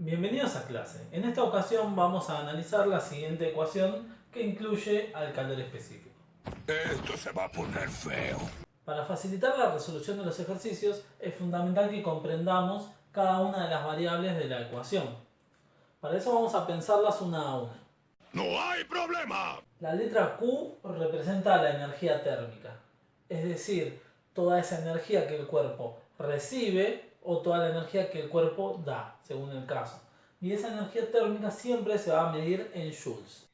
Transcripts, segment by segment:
Bienvenidos a clase. En esta ocasión vamos a analizar la siguiente ecuación que incluye al calor específico. Esto se va a poner feo. Para facilitar la resolución de los ejercicios es fundamental que comprendamos cada una de las variables de la ecuación. Para eso vamos a pensarlas una a una. ¡No hay problema! La letra Q representa la energía térmica, es decir, toda esa energía que el cuerpo recibe o toda la energía que el cuerpo da, según el caso. Y esa energía térmica siempre se va a medir en joules.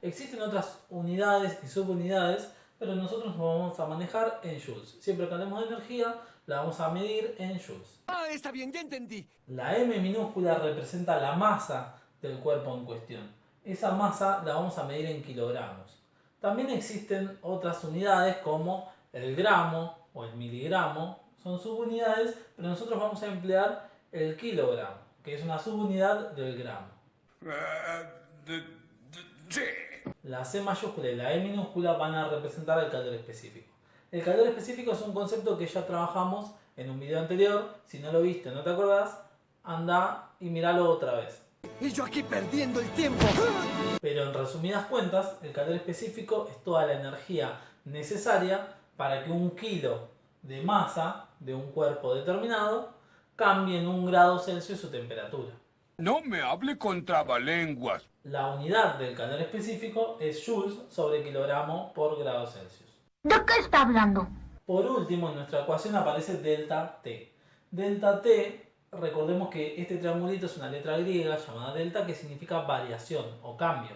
Existen otras unidades y subunidades, pero nosotros nos vamos a manejar en joules. Siempre que hablemos de energía, la vamos a medir en joules. Ah, está bien, ya entendí. La M minúscula representa la masa del cuerpo en cuestión. Esa masa la vamos a medir en kilogramos. También existen otras unidades como el gramo o el miligramo. Son subunidades, pero nosotros vamos a emplear el kilogramo, que es una subunidad del gramo. Sí. La C mayúscula y la E minúscula van a representar el calor específico. El calor específico es un concepto que ya trabajamos en un video anterior. Si no lo viste, no te acordás, anda y míralo otra vez. Y yo aquí perdiendo el tiempo. Pero en resumidas cuentas, el calor específico es toda la energía necesaria para que un kilo de masa de un cuerpo determinado cambie en 1 grado Celsius su temperatura. No me hable con trabalenguas. La unidad del calor específico es joules sobre kilogramo por grado Celsius. ¿De qué está hablando? Por último, en nuestra ecuación aparece delta T. Delta T, recordemos que este triangulito es una letra griega llamada delta que significa variación o cambio.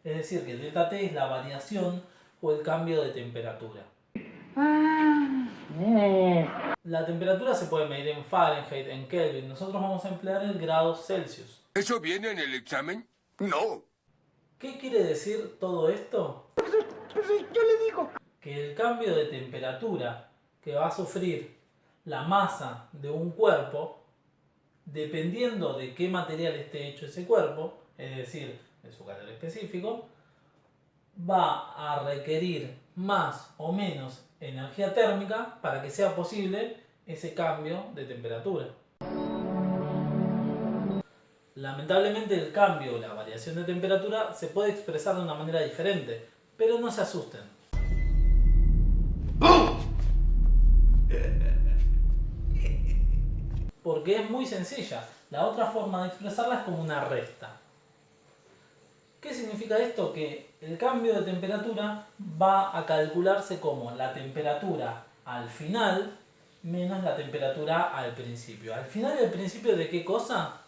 Es decir, que delta T es la variación o el cambio de temperatura. La temperatura se puede medir en Fahrenheit, en Kelvin. Nosotros vamos a emplear el grado Celsius. ¿Eso viene en el examen? No. ¿Qué quiere decir todo esto? Yo le digo. Que el cambio de temperatura que va a sufrir la masa de un cuerpo, dependiendo de qué material esté hecho ese cuerpo, es decir, de su calor específico, va a requerir más o menos energía térmica para que sea posible ese cambio de temperatura. Lamentablemente el cambio o la variación de temperatura se puede expresar de una manera diferente, pero no se asusten. Porque es muy sencilla. La otra forma de expresarla es como una resta. ¿Qué significa esto? Que el cambio de temperatura va a calcularse como la temperatura al final menos la temperatura al principio. ¿Al final y al principio de qué cosa?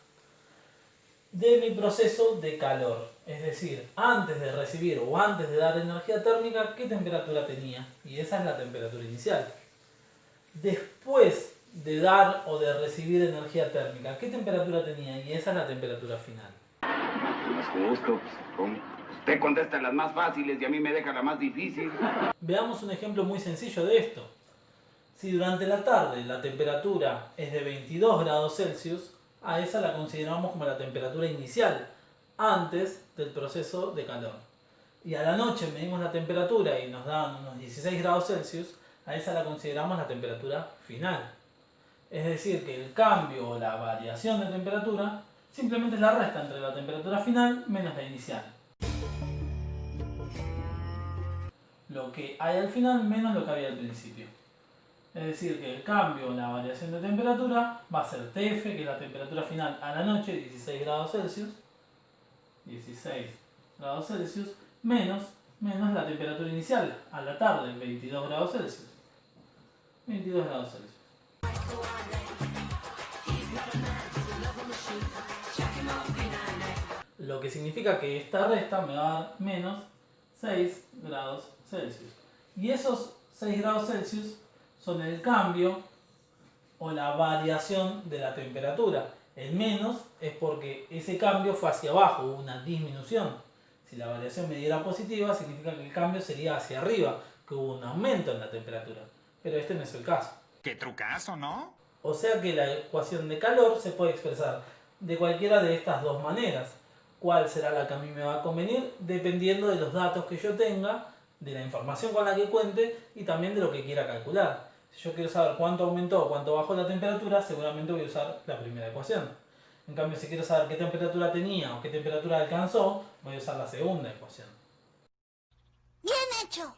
De mi proceso de calor. Es decir, antes de recibir o antes de dar energía térmica, ¿qué temperatura tenía? Y esa es la temperatura inicial. Después de dar o de recibir energía térmica, ¿qué temperatura tenía? Y esa es la temperatura final. No es justo. Usted contesta las más fáciles y a mí me deja la más difícil. Veamos un ejemplo muy sencillo de esto. Si durante la tarde la temperatura es de 22 grados Celsius, a esa la consideramos como la temperatura inicial, antes del proceso de calor. Y a la noche medimos la temperatura y nos dan unos 16 grados Celsius, a esa la consideramos la temperatura final. Es decir, que el cambio o la variación de temperatura simplemente es la resta entre la temperatura final menos la inicial. Lo que hay al final menos lo que había al principio. Es decir, que el cambio o la variación de temperatura va a ser TF, que es la temperatura final a la noche, 16 grados Celsius, 16 grados Celsius, menos la temperatura inicial a la tarde, 22 grados Celsius. 22 grados Celsius. Lo que significa que esta resta me va a dar menos 6 grados Celsius. Y esos 6 grados Celsius son el cambio o la variación de la temperatura. El menos es porque ese cambio fue hacia abajo, hubo una disminución. Si la variación me diera positiva, significa que el cambio sería hacia arriba, que hubo un aumento en la temperatura. Pero este no es el caso. ¡Qué trucazo!, ¿no? O sea que la ecuación de calor se puede expresar de cualquiera de estas dos maneras. ¿Cuál será la que a mí me va a convenir? Dependiendo de los datos que yo tenga, de la información con la que cuente y también de lo que quiera calcular. Si yo quiero saber cuánto aumentó o cuánto bajó la temperatura, seguramente voy a usar la primera ecuación. En cambio, si quiero saber qué temperatura tenía o qué temperatura alcanzó, voy a usar la segunda ecuación. Bien hecho.